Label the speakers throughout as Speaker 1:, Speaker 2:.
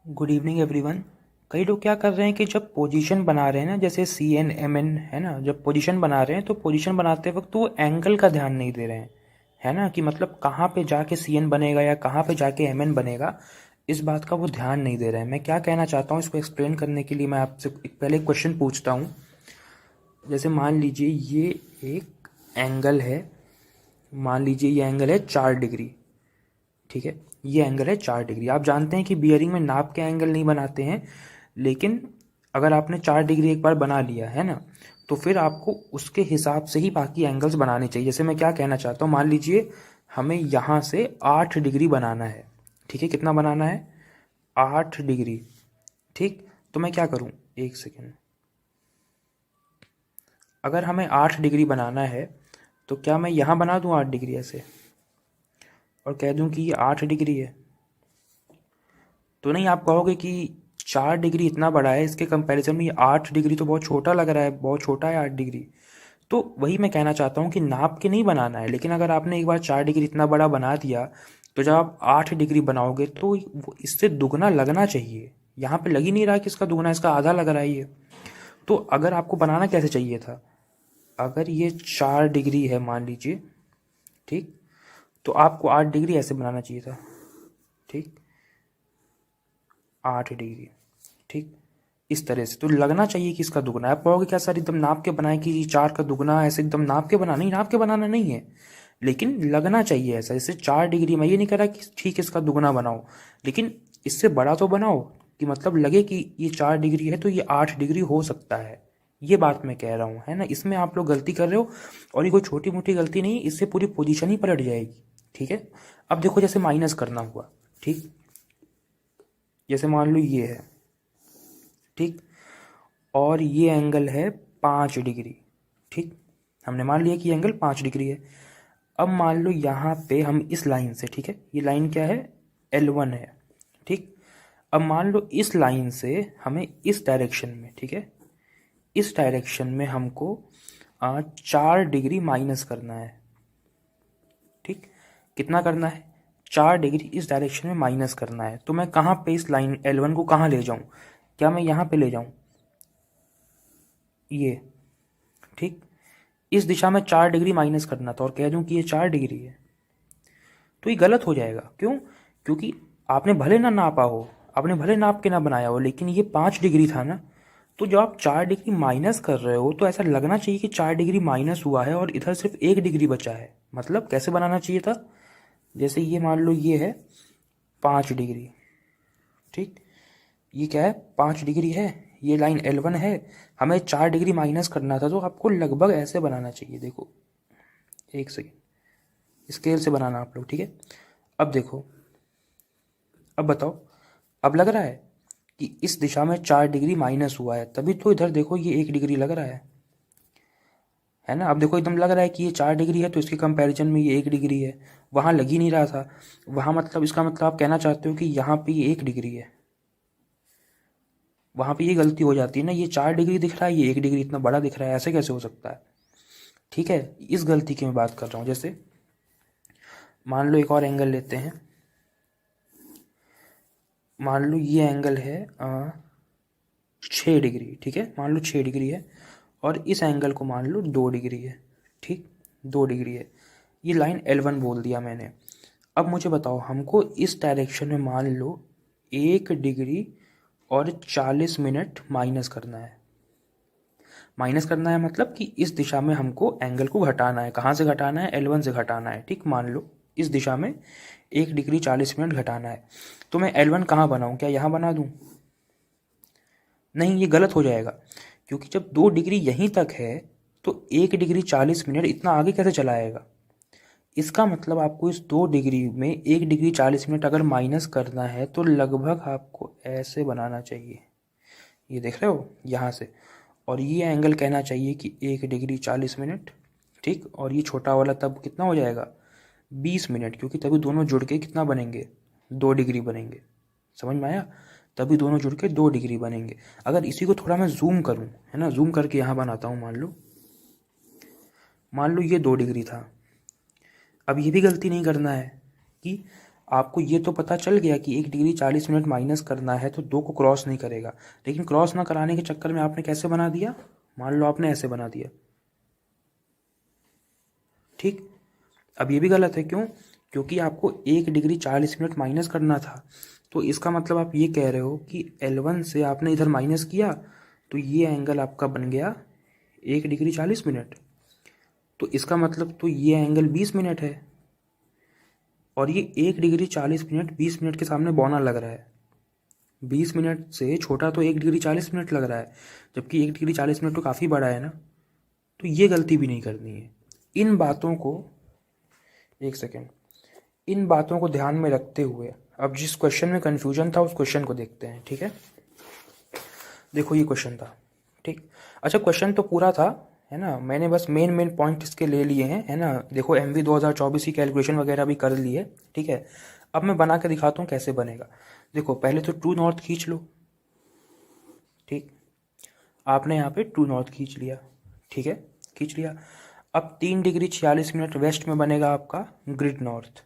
Speaker 1: Good evening everyone. कई लोग क्या कर रहे हैं कि जब पोजीशन बना रहे हैं ना, जैसे सी एन एम एन है ना, जब पोजीशन बना रहे हैं तो पोजीशन बनाते वक्त वो एंगल का ध्यान नहीं दे रहे हैं, है ना, कि मतलब कहाँ पे जाके सी एन बनेगा या कहाँ पे जाके एम एन बनेगा। इस बात का वो ध्यान नहीं दे रहे हैं। मैं क्या कहना चाहता हूँ इसको एक्सप्लेन करने के लिए मैं आपसे पहले एक क्वेश्चन पूछता हूँ। जैसे मान लीजिए ये एक एंगल है, मान लीजिए ये एंगल है 4 डिग्री। ठीक है, ये एंगल है 4 डिग्री। आप जानते हैं कि बियरिंग में नाप के एंगल नहीं बनाते हैं, लेकिन अगर आपने 4 डिग्री एक बार बना लिया है ना, तो फिर आपको उसके हिसाब से ही बाकी एंगल्स बनाने चाहिए। जैसे मैं क्या कहना चाहता हूँ, मान लीजिए हमें यहाँ से 8 डिग्री बनाना है। ठीक है, कितना बनाना है? 8 डिग्री। ठीक, तो मैं क्या करूँ, एक सेकेंड। अगर हमें 8 डिग्री बनाना है तो क्या मैं यहाँ बना दूँ 8 डिग्री ऐसे और कह दूँ कि ये 8 डिग्री है? तो नहीं, आप कहोगे कि 4 डिग्री इतना बड़ा है, इसके कंपैरिजन में ये 8 डिग्री तो बहुत छोटा लग रहा है, बहुत छोटा है 8 डिग्री। तो वही मैं कहना चाहता हूँ कि नाप के नहीं बनाना है, लेकिन अगर आपने एक बार 4 डिग्री इतना बड़ा बना दिया तो जब आप 8 डिग्री बनाओगे तो वो इससे दुगना लगना चाहिए। यहाँ पे लग ही नहीं रहा कि इसका दुगना, इसका आधा लग रहा है ये। तो अगर आपको बनाना कैसे चाहिए था, अगर ये 4 डिग्री है मान लीजिए, ठीक, तो आपको 8 डिग्री ऐसे बनाना चाहिए था। ठीक, 8 डिग्री। ठीक, इस तरह से तो लगना चाहिए कि इसका दुगना है। आप कहोगे क्या सर एकदम नाप के बनाए कि 4 का दुगना ऐसे एकदम नाप के बना? नहीं, नाप के बनाना नहीं है, लेकिन लगना चाहिए ऐसा। जैसे 4 डिग्री, मैं ये नहीं कह रहा कि ठीक है इसका दुगना बनाओ, लेकिन इससे बड़ा तो बनाओ कि मतलब लगे कि ये 4 डिग्री है तो ये 8 डिग्री हो सकता है। ये बात मैं कह रहा हूँ, है ना। इसमें आप लोग गलती कर रहे हो, और ये कोई छोटी मोटी गलती नहीं, इससे पूरी पोजीशन ही पलट जाएगी। ठीक है, अब देखो जैसे माइनस करना हुआ। ठीक, जैसे मान लो ये है, ठीक, और ये एंगल है 5 डिग्री। ठीक, हमने मान लिया कि एंगल 5 डिग्री है। अब मान लो यहाँ पे हम इस लाइन से, ठीक है, ये लाइन क्या है? L1 है। ठीक, अब मान लो इस लाइन से हमें इस डायरेक्शन में, ठीक है, इस डायरेक्शन में हमको 4 डिग्री माइनस करना है। ठीक, कितना करना है? 4 डिग्री इस डायरेक्शन में माइनस करना है। तो मैं कहाँ पे इस लाइन L1 को कहाँ ले जाऊँ? क्या मैं यहाँ पे ले जाऊँ? ये, ठीक, इस दिशा में 4 डिग्री माइनस करना था और कह दूं कि ये 4 डिग्री है, तो ये गलत हो जाएगा। क्यों? क्योंकि आपने भले ना नापा हो, आपने भले नाप के ना बनाया हो, लेकिन ये 5 डिग्री था ना। तो जब आप 4 डिग्री माइनस कर रहे हो तो ऐसा लगना चाहिए कि 4 डिग्री माइनस हुआ है और इधर सिर्फ 1 डिग्री बचा है। मतलब कैसे बनाना चाहिए था? जैसे ये मान लो ये है 5 डिग्री। ठीक, ये क्या है? 5 डिग्री है, ये लाइन L1 है, हमें 4 डिग्री माइनस करना था, तो आपको लगभग ऐसे बनाना चाहिए। देखो, एक सेकेंड, स्केल से बनाना आप लोग, ठीक है। अब देखो, अब बताओ, अब लग रहा है कि इस दिशा में 4 डिग्री माइनस हुआ है, तभी तो इधर देखो ये 1 डिग्री लग रहा है ना। अब देखो एकदम लग रहा है कि ये 4 डिग्री है तो इसके कंपैरिजन में ये 1 डिग्री है। वहाँ लग ही नहीं रहा था, वहाँ मतलब इसका मतलब आप कहना चाहते हो कि यहाँ पे ये 1 डिग्री है। वहाँ पे ये गलती हो जाती है ना, ये 4 डिग्री दिख रहा है, ये 1 डिग्री इतना बड़ा दिख रहा है, ऐसे कैसे हो सकता है? ठीक है, इस गलती की मैं बात कर रहा हूँ। जैसे मान लो एक और एंगल लेते हैं, मान लो ये एंगल है 6 डिग्री। ठीक है, मान लो 6 डिग्री है, और इस एंगल को मान लो 2 डिग्री है। ठीक, 2 डिग्री है, ये लाइन L1 बोल दिया मैंने। अब मुझे बताओ, हमको इस डायरेक्शन में मान लो 1 डिग्री और 40 मिनट माइनस करना है। माइनस करना है मतलब कि इस दिशा में हमको एंगल को घटाना है। कहाँ से घटाना है? L1 से घटाना है। ठीक, मान लो इस दिशा में 1 डिग्री 40 मिनट घटाना है, तो मैं L1 कहाँ बनाऊँ? क्या यहाँ बना दूँ? नहीं, ये गलत हो जाएगा, क्योंकि जब 2 डिग्री यहीं तक है तो 1 डिग्री 40 मिनट इतना आगे कैसे चला आएगा? इसका मतलब आपको इस 2 डिग्री में 1 डिग्री 40 मिनट अगर माइनस करना है तो लगभग आपको ऐसे बनाना चाहिए। ये देख रहे हो यहाँ से, और ये एंगल कहना चाहिए कि 1 डिग्री 40 मिनट। ठीक, और ये छोटा वाला तब कितना हो जाएगा? 20 मिनट, क्योंकि तभी दोनों जुड़ के कितना बनेंगे? 2 डिग्री बनेंगे। समझ में आया? तभी दोनों जुड़ के 2 डिग्री बनेंगे। अगर इसी को थोड़ा मैं जूम करूँ, है ना, जूम करके यहाँ बनाता हूँ, मान लो ये 2 डिग्री था। अब ये भी गलती नहीं करना है कि आपको ये तो पता चल गया कि 1 डिग्री 40 मिनट माइनस करना है तो 2 को क्रॉस नहीं करेगा, लेकिन क्रॉस ना कराने के चक्कर में आपने कैसे बना दिया, मान लो आपने ऐसे बना दिया। ठीक, अब ये भी गलत है, क्यों? क्योंकि आपको 1 डिग्री 40 मिनट माइनस करना था, तो इसका मतलब आप ये कह रहे हो कि L1 से आपने इधर माइनस किया तो ये एंगल आपका बन गया 1 डिग्री 40 मिनट। तो इसका मतलब तो ये एंगल 20 मिनट है, और ये 1 डिग्री 40 मिनट 20 मिनट के सामने बौना लग रहा है। 20 मिनट से छोटा तो 1 डिग्री 40 मिनट लग रहा है, जबकि 1 डिग्री 40 मिनट तो काफ़ी बड़ा है ना। तो ये गलती भी नहीं करनी है। इन बातों को, एक सेकेंड, इन बातों को ध्यान में रखते हुए अब जिस क्वेश्चन में कन्फ्यूजन था उस क्वेश्चन को देखते हैं। ठीक है, देखो ये क्वेश्चन था। ठीक, अच्छा क्वेश्चन तो पूरा था, है ना, मैंने बस मेन पॉइंट इसके ले लिए हैं, है ना। देखो MV 2024 की कैलकुलेशन वगैरह भी कर ली है। ठीक है, अब मैं बना के दिखाता हूँ कैसे बनेगा। देखो पहले तो ट्रू नॉर्थ खींच लो। ठीक, आपने यहाँ पे ट्रू नॉर्थ खींच लिया। ठीक है, खींच लिया। अब 3 डिग्री 46 मिनट वेस्ट में बनेगा आपका ग्रिड नॉर्थ।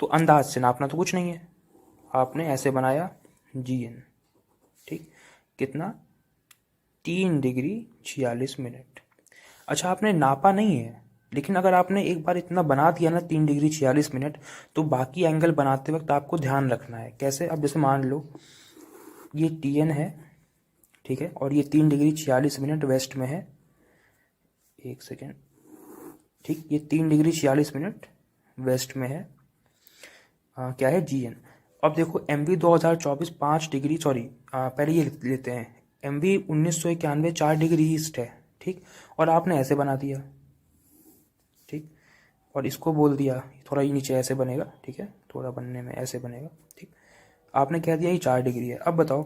Speaker 1: तो अंदाज से नापना तो कुछ नहीं है, आपने ऐसे बनाया GN। ठीक, कितना, 3 डिग्री 46 मिनट। अच्छा आपने नापा नहीं है, लेकिन अगर आपने एक बार इतना बना दिया ना 3 डिग्री 46 मिनट, तो बाकी एंगल बनाते वक्त आपको ध्यान रखना है। कैसे? अब जैसे मान लो ये TN है, ठीक है, और ये 3 डिग्री 46 मिनट वेस्ट में है। एक सेकेंड, ठीक, ये 3 डिग्री 46 मिनट वेस्ट में है। क्या है, GN। अब देखो MV 2024 5 डिग्री, सॉरी पहले ये लेते हैं, MV 1991 4 डिग्री ईस्ट है। ठीक, और आपने ऐसे बना दिया। ठीक, और इसको बोल दिया थोड़ा ही नीचे ऐसे बनेगा। ठीक है, थोड़ा बनने में ऐसे बनेगा। ठीक, आपने कह दिया ये 4 डिग्री है। अब बताओ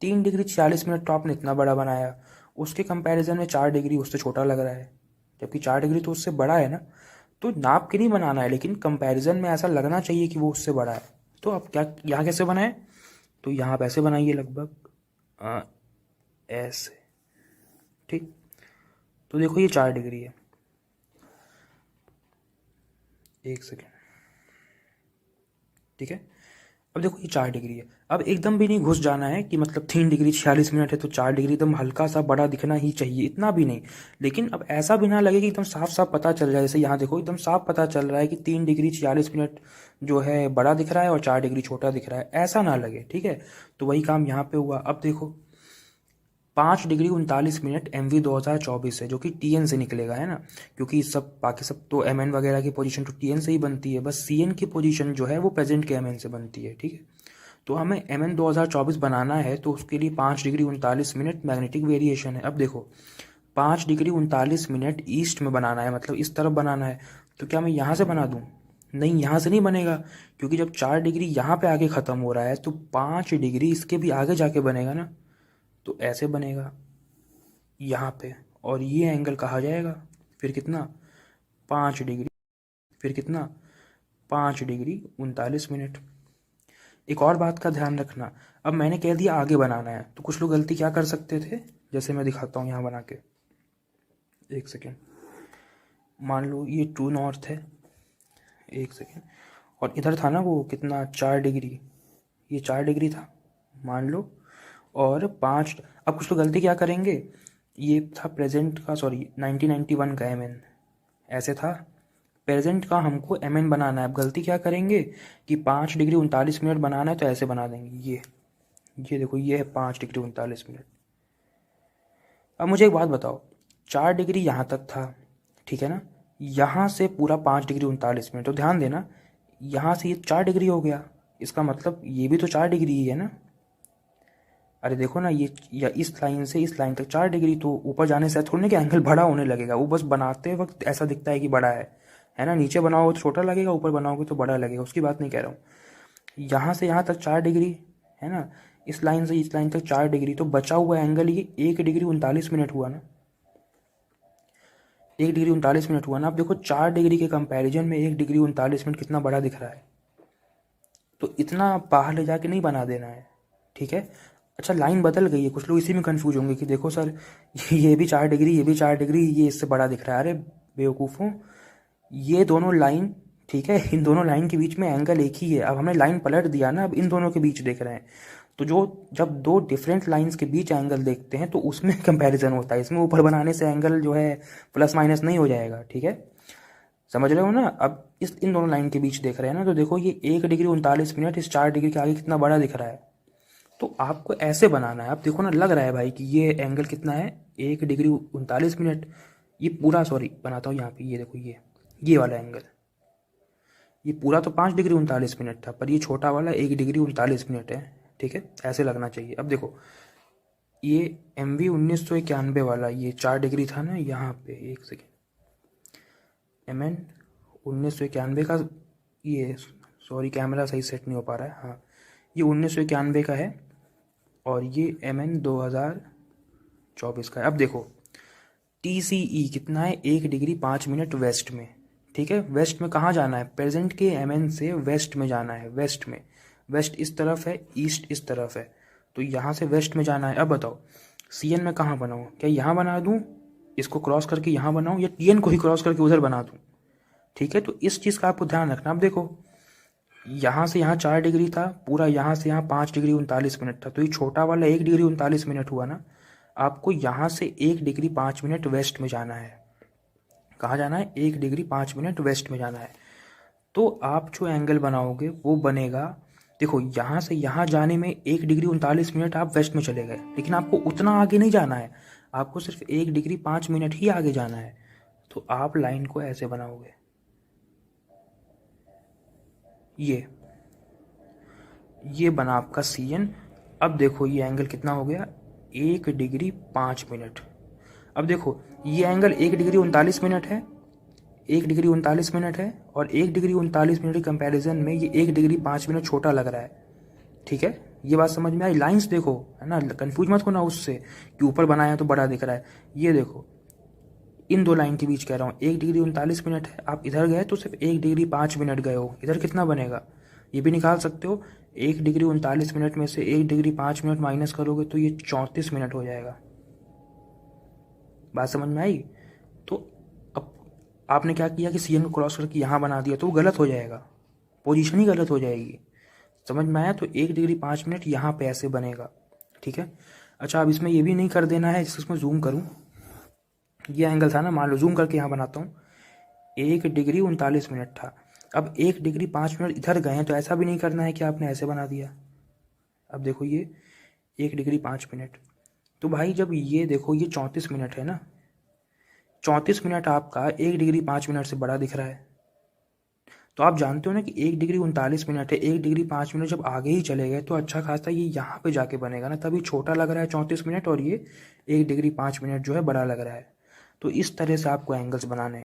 Speaker 1: 3 डिग्री 40 मिनट तो आपने इतना बड़ा बनाया, उसके कंपैरिजन में 4 डिग्री उससे छोटा लग रहा है, जबकि 4 डिग्री तो उससे बड़ा है ना। तो नाप के नहीं बनाना है, लेकिन कंपैरिजन में ऐसा लगना चाहिए कि वो उससे बड़ा है। तो अब क्या, यहाँ कैसे बनाए, तो यहाँ आप ऐसे बनाइए लगभग ऐसे। ठीक, तो देखो ये 4 डिग्री है। एक सेकेंड, ठीक है, अब देखो ये 4 डिग्री है। अब एकदम भी नहीं घुस जाना है कि मतलब 3 डिग्री 46 मिनट है तो 4 डिग्री एकदम हल्का सा बड़ा दिखना ही चाहिए, इतना भी नहीं। लेकिन अब ऐसा भी ना लगे कि एकदम साफ साफ पता चल जाए, जैसे यहाँ देखो एकदम साफ पता चल रहा है कि 3 डिग्री 46 मिनट जो है बड़ा दिख रहा है और 4 डिग्री छोटा दिख रहा है, ऐसा ना लगे। ठीक है, तो वही काम यहाँ पे हुआ। अब देखो 5 डिग्री 39 मिनट MV 2024 है, जो कि TN से निकलेगा, है ना, क्योंकि सब बाकी सब तो MN वगैरह की पोजीशन तो TN से ही बनती है, बस CN की पोजीशन जो है वो प्रेजेंट के MN से बनती है। ठीक है, तो हमें MN 2024 बनाना है, तो उसके लिए 5 डिग्री 39 मिनट मैग्नेटिक वेरिएशन है। अब देखो 5 डिग्री 39 मिनट ईस्ट में बनाना है, मतलब इस तरफ बनाना है। तो क्या मैं यहाँ से बना दूँ? नहीं, यहाँ से नहीं बनेगा, क्योंकि जब 4 डिग्री यहाँ पे आके ख़त्म हो रहा है तो 5 डिग्री इसके भी आगे जाके बनेगा ना। तो ऐसे बनेगा यहाँ पे, और ये एंगल कहा जाएगा फिर कितना, 5 डिग्री, फिर कितना, 5 डिग्री 39 मिनट। एक और बात का ध्यान रखना, अब मैंने कह दिया आगे बनाना है, तो कुछ लोग गलती क्या कर सकते थे, जैसे मैं दिखाता हूँ यहाँ बना के। एक सेकेंड, मान लो ये ट्रू नॉर्थ है। एक सेकेंड, और इधर था ना वो कितना, 4 डिग्री, ये 4 डिग्री था मान लो, और 5। अब कुछ लोग गलती क्या करेंगे, ये था प्रेजेंट का, सॉरी 1991 का MN ऐसे था, प्रेजेंट का हमको MN बनाना है। अब गलती क्या करेंगे कि 5 डिग्री 39 मिनट बनाना है तो ऐसे बना देंगे, ये देखो ये है 5 डिग्री 39 मिनट। अब मुझे एक बात बताओ, 4 डिग्री यहाँ तक था, ठीक है ना, यहाँ से पूरा 5 डिग्री 39 मिनट, तो ध्यान देना यहाँ से ये 4 डिग्री हो गया, इसका मतलब ये भी तो 4 डिग्री ही है ना। अरे देखो ना, ये या इस लाइन से इस लाइन तक 4 डिग्री, तो ऊपर जाने से थोड़ी ना कि एंगल बड़ा होने लगेगा, वो बस बनाते वक्त ऐसा दिखता है कि बड़ा है ना। नीचे बनाओगे तो छोटा लगेगा, ऊपर बनाओगे तो बड़ा लगेगा, उसकी बात नहीं कह रहा हूँ। यहाँ से यहाँ तक 4 डिग्री है ना, इस लाइन से इस लाइन तक 4 डिग्री, तो बचा हुआ एंगल ये 1 डिग्री 39 मिनट हुआ ना, 1 डिग्री 39 मिनट हुआ ना। अब देखो 4 डिग्री के कंपैरिजन में 1 डिग्री 39 मिनट कितना बड़ा दिख रहा है, तो इतना बाहर ले जाके नहीं बना देना है। ठीक है, अच्छा लाइन बदल गई है, कुछ लोग इसी में कंफ्यूज होंगे कि देखो सर ये भी 4 डिग्री, ये भी 4 डिग्री, ये इससे बड़ा दिख रहा है। अरे बेवकूफ़ों, ये दोनों लाइन ठीक है, इन दोनों लाइन के बीच में एंगल एक ही है। अब हमने लाइन पलट दिया ना, अब इन दोनों के बीच देख रहे हैं, तो जब दो डिफरेंट लाइंस के बीच एंगल देखते हैं तो उसमें कंपैरिजन होता है। इसमें ऊपर बनाने से एंगल जो है प्लस माइनस नहीं हो जाएगा, ठीक है, समझ रहे हो ना। अब इन दोनों लाइन के बीच देख रहे हैं ना, तो देखो ये 1 डिग्री 39 मिनट इस 4 डिग्री के आगे कितना बड़ा दिख रहा है। तो आपको ऐसे बनाना है। आप देखो ना, लग रहा है भाई कि ये एंगल कितना है, 1 डिग्री 39 मिनट। ये पूरा, सॉरी बनाता हूँ यहाँ पे, ये देखो ये वाला एंगल, ये पूरा तो 5 डिग्री 39 मिनट था, पर ये छोटा वाला 1 डिग्री 39 मिनट है, ठीक है, ऐसे लगना चाहिए। अब देखो ये MV 1991 वाला, ये 4 डिग्री था ना यहाँ पे, एक सेकेंड, MN 1991 का, ये सॉरी कैमरा सही सेट नहीं हो पा रहा है, हाँ ये 1991 का है, और ये MN 2024 का है। अब देखो TCE कितना है, 1 डिग्री 5 मिनट वेस्ट में, ठीक है। वेस्ट में कहाँ जाना है, प्रेजेंट के MN से वेस्ट में जाना है, वेस्ट में, वेस्ट इस तरफ है, ईस्ट इस तरफ है, तो यहाँ से वेस्ट में जाना है। अब बताओ CN में कहाँ बनाऊँ, क्या यहाँ बना दूँ, इसको क्रॉस करके यहाँ बनाऊँ, या TN को ही क्रॉस करके उधर बना दूँ, ठीक है। तो इस चीज़ का आपको ध्यान रखना। अब देखो यहाँ से यहाँ 4 डिग्री था, पूरा यहाँ से यहाँ 5 डिग्री 39 मिनट था, तो ये छोटा वाला 1 डिग्री 39 मिनट हुआ ना। आपको यहाँ से 1 डिग्री 5 मिनट वेस्ट में जाना है। कहाँ जाना है, 1 डिग्री 5 मिनट वेस्ट में जाना है। तो आप जो एंगल बनाओगे वो बनेगा, देखो यहाँ से यहाँ जाने में 1 डिग्री 39 मिनट आप वेस्ट में चले गए, लेकिन आपको उतना आगे नहीं जाना है, आपको सिर्फ 1 डिग्री 5 मिनट ही आगे जाना है। तो आप लाइन को ऐसे बनाओगे, ये बना आपका CN। अब देखो ये एंगल कितना हो गया, 1 डिग्री 5 मिनट। अब देखो ये एंगल 1 डिग्री 39 मिनट है, 1 डिग्री 39 मिनट है, और 1 डिग्री 39 मिनट के कंपैरिजन में ये 1 डिग्री 5 मिनट छोटा लग रहा है, ठीक है। ये बात समझ में आई। लाइंस देखो, है ना, कंफ्यूज मत होना उससे कि ऊपर बनाया तो बड़ा दिख रहा है। ये देखो इन दो लाइन के बीच कह रहा हूँ, 1 डिग्री 39 मिनट है, आप इधर गए तो सिर्फ 1 डिग्री 5 मिनट गए हो, इधर कितना बनेगा ये भी निकाल सकते हो। 1 डिग्री 39 मिनट में से 1 डिग्री 5 मिनट माइनस करोगे तो ये 34 मिनट हो जाएगा। बात समझ में आई। तो अब आपने क्या किया कि CN को क्रॉस करके यहाँ बना दिया, तो वो गलत हो जाएगा, पोजीशन ही गलत हो जाएगी। समझ में आया। तो 1 डिग्री 5 मिनट यहाँ पे ऐसे बनेगा, ठीक है। अच्छा, अब इसमें ये भी नहीं कर देना है, इसमें जूम करूँ, ये एंगल था ना, मान लो जूम करके यहाँ बनाता हूँ, 1 डिग्री 39 मिनट था। अब 1 डिग्री 5 मिनट इधर गए हैं, तो ऐसा भी नहीं करना है कि आपने ऐसे बना दिया। अब देखो ये 1 डिग्री 5 मिनट, तो भाई जब ये देखो ये 34 मिनट है ना, 34 मिनट आपका 1 डिग्री 5 मिनट से बड़ा दिख रहा है। तो आप जानते हो ना कि 1 डिग्री 39 मिनट है, 1 डिग्री 5 मिनट जब आगे ही चले गए तो अच्छा खासा ये यहाँ पे जाके बनेगा ना, तभी छोटा लग रहा है 34 मिनट, और ये 1 डिग्री 5 मिनट जो है बड़ा लग रहा है। तो इस तरह से आपको एंगल्स बनाने हैं।